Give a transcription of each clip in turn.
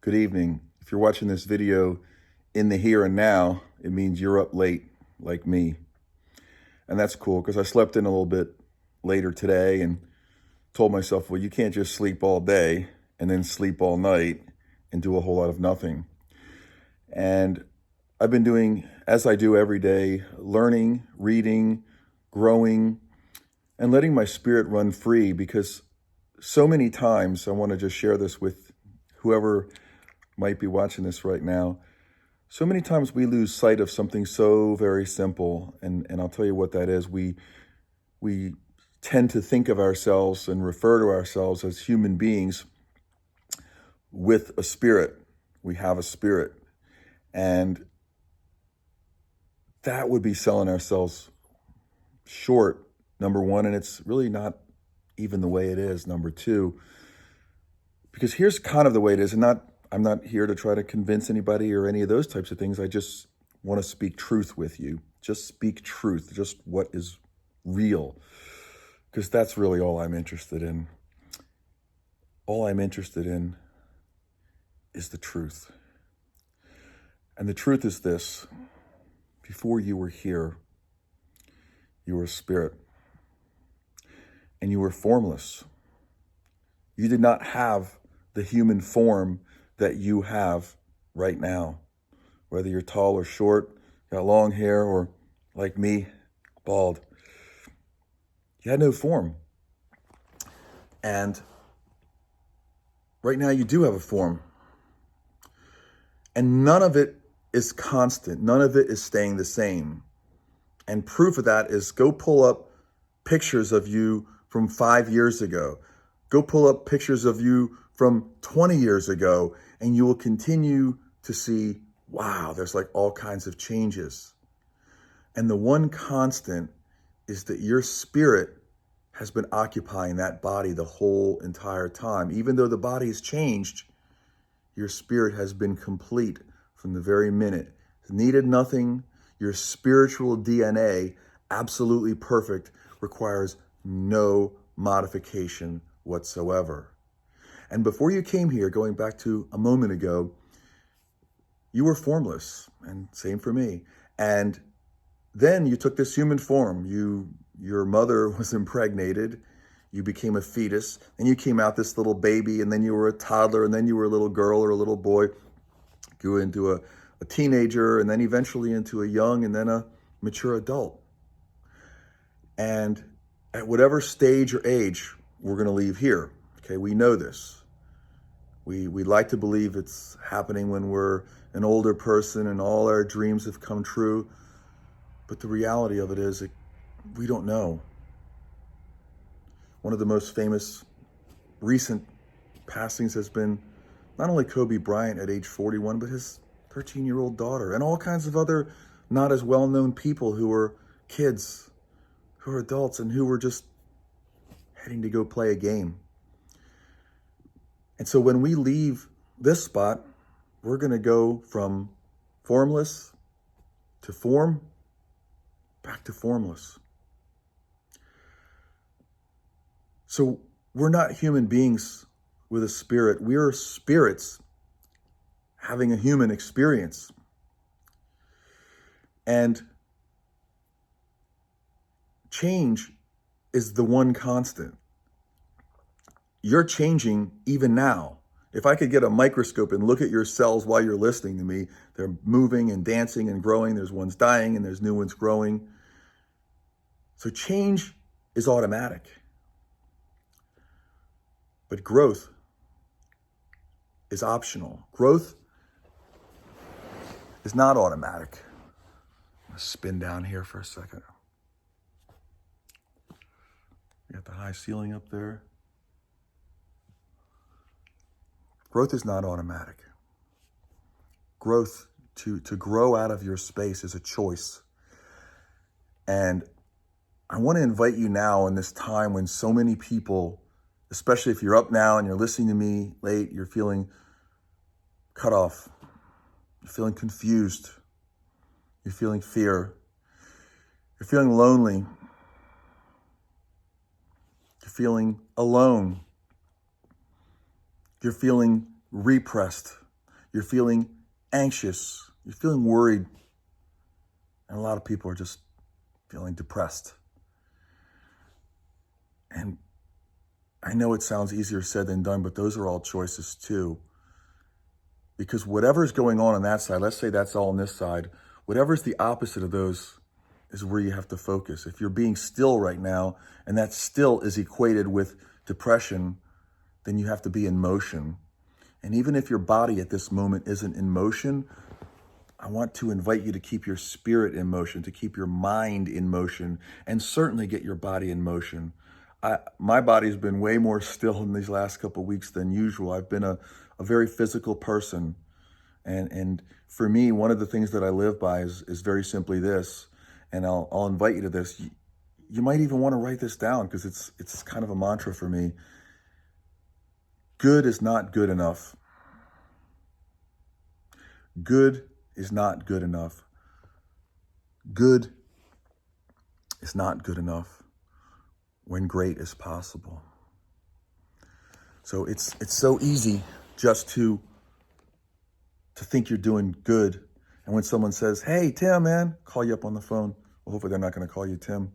good evening. If you're watching this video in the here and now, it means you're up late like me. And that's cool because I slept in a little bit later today and told myself, well, you can't just sleep all day and then sleep all night and do a whole lot of nothing. And I've been doing, as I do every day, learning, reading, growing, and letting my spirit run free, because so many times, I want to just share this with whoever might be watching this right now. So many times we lose sight of something so very simple, and I'll tell you what that is. We tend to think of ourselves and refer to ourselves as human beings with a spirit. We have a spirit, and that would be selling ourselves short, number one, and it's really not even the way it is, number two. Because here's kind of the way it is, and I'm not here to try to convince anybody or any of those types of things. I just want to speak truth with you. Just speak truth, just what is real. Because that's really all I'm interested in. All I'm interested in is the truth. And the truth is this: before you were here, you were a spirit. And you were formless. You did not have the human form that you have right now. Whether you're tall or short, got long hair, or like me, bald. You had no form. And right now you do have a form. And none of it is constant. None of it is staying the same. And proof of that is, go pull up pictures of you from 5 years ago. Go pull up pictures of you from 20 years ago, and you will continue to see, wow, there's like all kinds of changes. And the one constant is that your spirit has been occupying that body the whole entire time. Even though the body has changed, your spirit has been complete from the very minute. It needed nothing. Your spiritual DNA, absolutely perfect, requires no modification whatsoever. And before you came here, going back to a moment ago, you were formless, and same for me. And then you took this human form. Your mother was impregnated. You became a fetus, and you came out this little baby, and then you were a toddler, and then you were a little girl or a little boy, grew into a teenager, and then eventually into a young and then a mature adult. And at whatever stage or age, we're going to leave here. Okay, we know this. We like to believe it's happening when we're an older person and all our dreams have come true. But the reality of it is that we don't know. One of the most famous recent passings has been not only Kobe Bryant at age 41, but his 13-year-old daughter, and all kinds of other not as well-known people who were kids, who are adults, and who were just heading to go play a game. And so when we leave this spot, we're going to go from formless to form, back to formless. So we're not human beings with a spirit. We are spirits having a human experience. And change is the one constant. You're changing even now. If I could get a microscope and look at your cells while you're listening to me, they're moving and dancing and growing. There's ones dying and there's new ones growing. So change is automatic. But growth is optional. Growth is not automatic. I'm going to spin down here for a second. You got the high ceiling up there. Growth is not automatic. Growth, to grow out of your space, is a choice. And I want to invite you now, in this time when so many people, especially if you're up now and you're listening to me late, you're feeling cut off, you're feeling confused, you're feeling fear, you're feeling lonely, you're feeling alone, you're feeling repressed, You're feeling anxious. You're feeling worried. And a lot of people are just feeling depressed. And I know it sounds easier said than done, but those are all choices too. Because whatever's going on that side, let's say that's all on this side, whatever's the opposite of those is where you have to focus. If you're being still right now, and that still is equated with depression, then you have to be in motion. And even if your body at this moment isn't in motion, I want to invite you to keep your spirit in motion, to keep your mind in motion, and certainly get your body in motion. My body's been way more still in these last couple of weeks than usual. I've been a very physical person. And for me, one of the things that I live by is very simply this, and I'll invite you to this. You might even want to write this down because it's kind of a mantra for me. Good is not good enough. Good is not good enough. Good is not good enough when great is possible. So it's so easy just to think you're doing good. And when someone says, hey, Tim, man, call you up on the phone. Well, hopefully they're not going to call you Tim.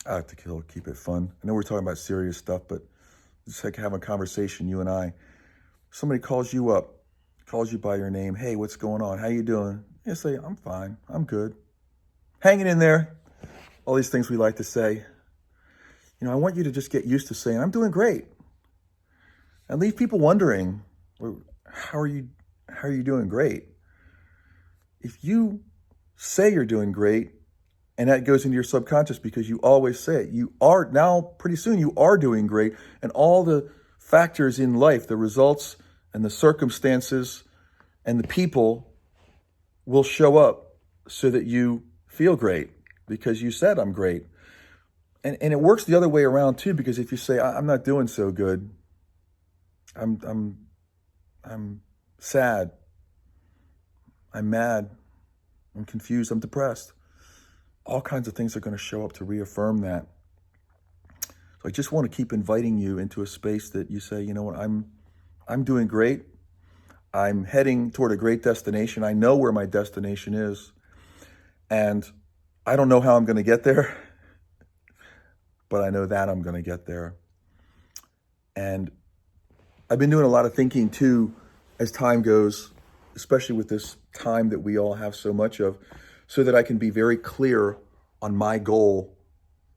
I have to keep it fun. I know we're talking about serious stuff, but just like having a conversation, you and I. Somebody calls you up, calls you by your name. Hey, what's going on? How you doing? You say, I'm fine. I'm good. Hanging in there. All these things we like to say. I want you to just get used to saying, I'm doing great. And leave people wondering, well, how are you doing great? If you say you're doing great, and that goes into your subconscious because you always say it, you are now, pretty soon, you are doing great. And all the factors in life, the results and the circumstances and the people will show up so that you feel great because you said, I'm great. And it works the other way around too, because if you say, I'm not doing so good, I'm sad, I'm mad, I'm confused, I'm depressed, all kinds of things are going to show up to reaffirm that. So I just want to keep inviting you into a space that you say, you know what, I'm doing great. I'm heading toward a great destination. I know where my destination is. And I don't know how I'm going to get there, but I know that I'm going to get there. And I've been doing a lot of thinking too as time goes, especially with this time that we all have so much of, so that I can be very clear on my goal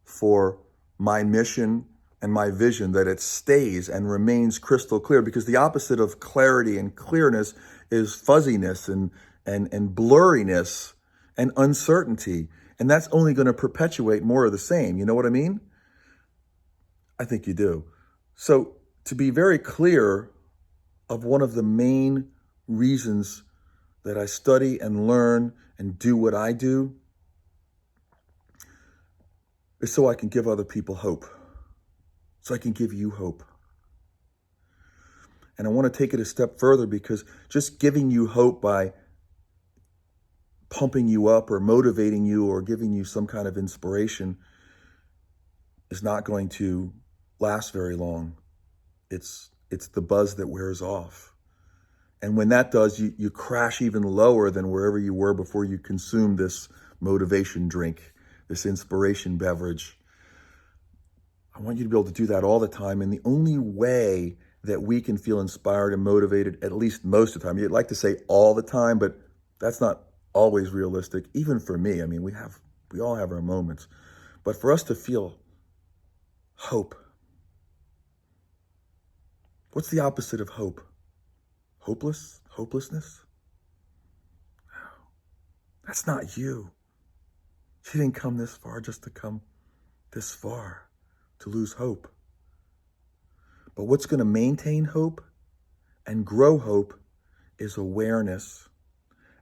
for my mission and my vision, that it stays and remains crystal clear, because the opposite of clarity and clearness is fuzziness and blurriness and uncertainty. And that's only going to perpetuate more of the same. You know what I mean? I think you do. So to be very clear of one of the main reasons that I study and learn and do what I do is so I can give other people hope. So I can give you hope. And I want to take it a step further, because just giving you hope by pumping you up or motivating you or giving you some kind of inspiration is not going to last very long. It's the buzz that wears off. And when that does, you crash even lower than wherever you were before you consumed this motivation drink, this inspiration beverage. I want you to be able to do that all the time. And the only way that we can feel inspired and motivated, at least most of the time, you'd like to say all the time, but that's not always realistic. Even for me, I mean, we all have our moments. But for us to feel hope, what's the opposite of hope? Hopelessness? That's not you. You didn't come this far just to come this far, to lose hope. But what's going to maintain hope and grow hope is awareness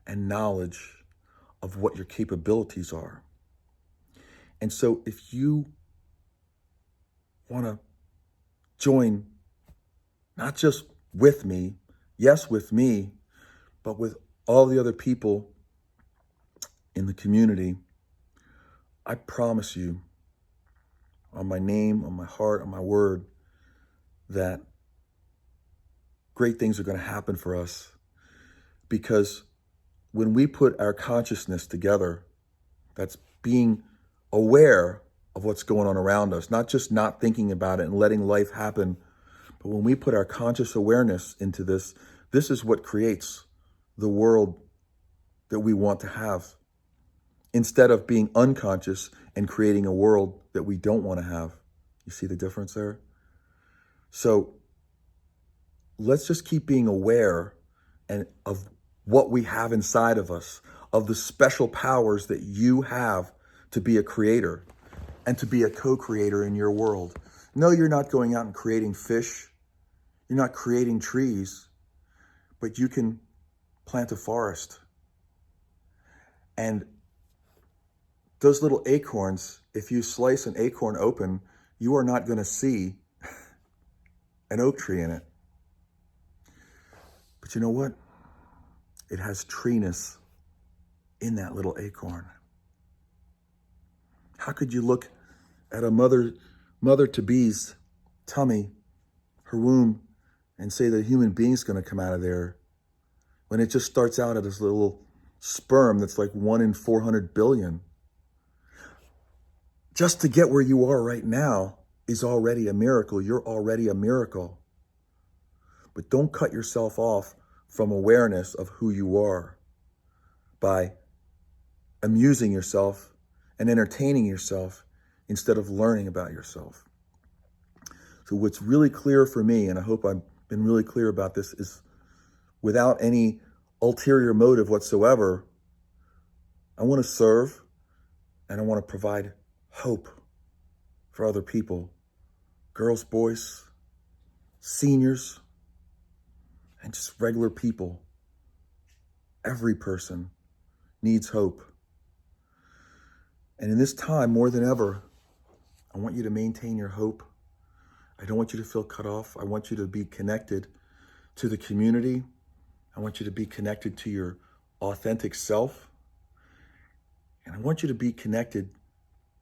and knowledge of what your capabilities are. And so if you want to join, not just with me, yes, with me, but with all the other people in the community, I promise you, on my name, on my heart, on my word, that great things are going to happen for us. Because when we put our consciousness together, that's being aware of what's going on around us, not just not thinking about it and letting life happen, but when we put our conscious awareness into this, this is what creates the world that we want to have, instead of being unconscious and creating a world that we don't want to have. You see the difference there? So let's just keep being aware and of what we have inside of us, of the special powers that you have to be a creator and to be a co-creator in your world. No, you're not going out and creating fish. You're not creating trees, but you can plant a forest. And those little acorns, if you slice an acorn open, you are not going to see an oak tree in it. But you know what? It has treeness in that little acorn. How could you look at a mother-to-be's tummy, her womb, and say that a human being's going to come out of there when it just starts out at this little sperm that's like 1 in 400 billion? Just to get where you are right now is already a miracle. You're already a miracle. But don't cut yourself off from awareness of who you are by amusing yourself and entertaining yourself instead of learning about yourself. So what's really clear for me, and I hope I've been really clear about this, is without any ulterior motive whatsoever, I want to serve and I want to provide hope for other people, girls, boys, seniors, and just regular people. Every person needs hope. And in this time, more than ever, I want you to maintain your hope. I don't want you to feel cut off. I want you to be connected to the community. I want you to be connected to your authentic self. And I want you to be connected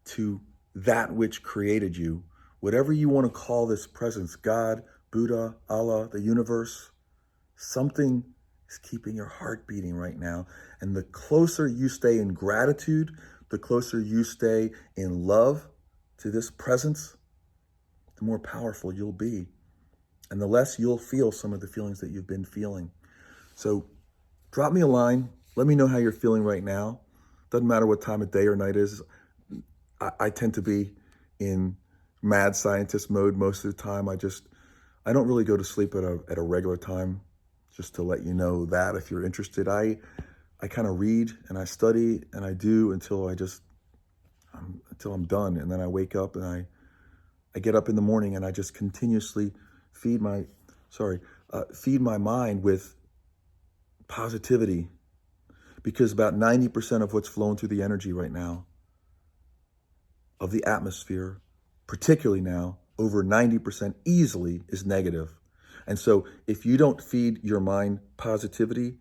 to that which created you. Whatever you want to call this presence, God, Buddha, Allah, the universe, something is keeping your heart beating right now. And the closer you stay in gratitude, the closer you stay in love to this presence, the more powerful you'll be. And the less you'll feel some of the feelings that you've been feeling. So drop me a line. Let me know how you're feeling right now. Doesn't matter what time of day or night is. I tend to be in mad scientist mode most of the time. I don't really go to sleep at a regular time, just to let you know that if you're interested. I kind of read and I study and I do until I'm done. And then I wake up and I get up in the morning and I just continuously feed my mind with positivity, because about 90% of what's flowing through the energy right now of the atmosphere, particularly now, over 90% easily is negative. And so if you don't feed your mind positivity,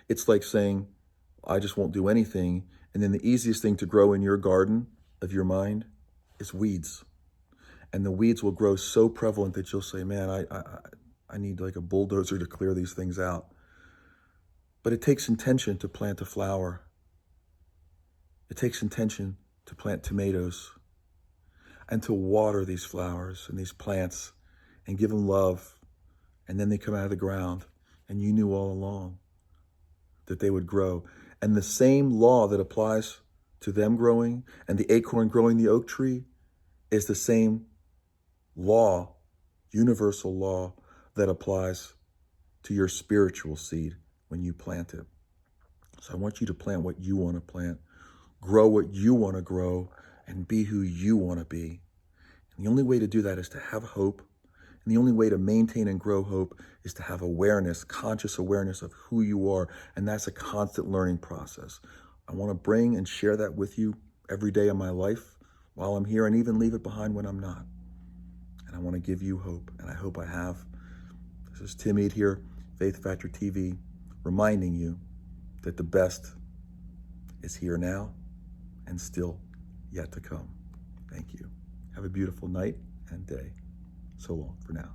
it's like saying, I just won't do anything. And then the easiest thing to grow in your garden of your mind is weeds. And the weeds will grow so prevalent that you'll say, man, I need like a bulldozer to clear these things out. But it takes intention to plant a flower. It takes intention to plant tomatoes and to water these flowers and these plants and give them love. And then they come out of the ground, and you knew all along that they would grow. And the same law that applies to them growing and the acorn growing the oak tree is the same law, universal law, that applies to your spiritual seed when you plant it. So I want you to plant what you want to plant, grow what you want to grow, and be who you want to be. And the only way to do that is to have hope. And the only way to maintain and grow hope is to have awareness, conscious awareness of who you are. And that's a constant learning process. I want to bring and share that with you every day of my life while I'm here, and even leave it behind when I'm not. And I want to give you hope, and I hope I have. This is Tim Eade here, Faith Factor TV, reminding you that the best is here now and still yet to come. Thank you. Have a beautiful night and day. So long for now.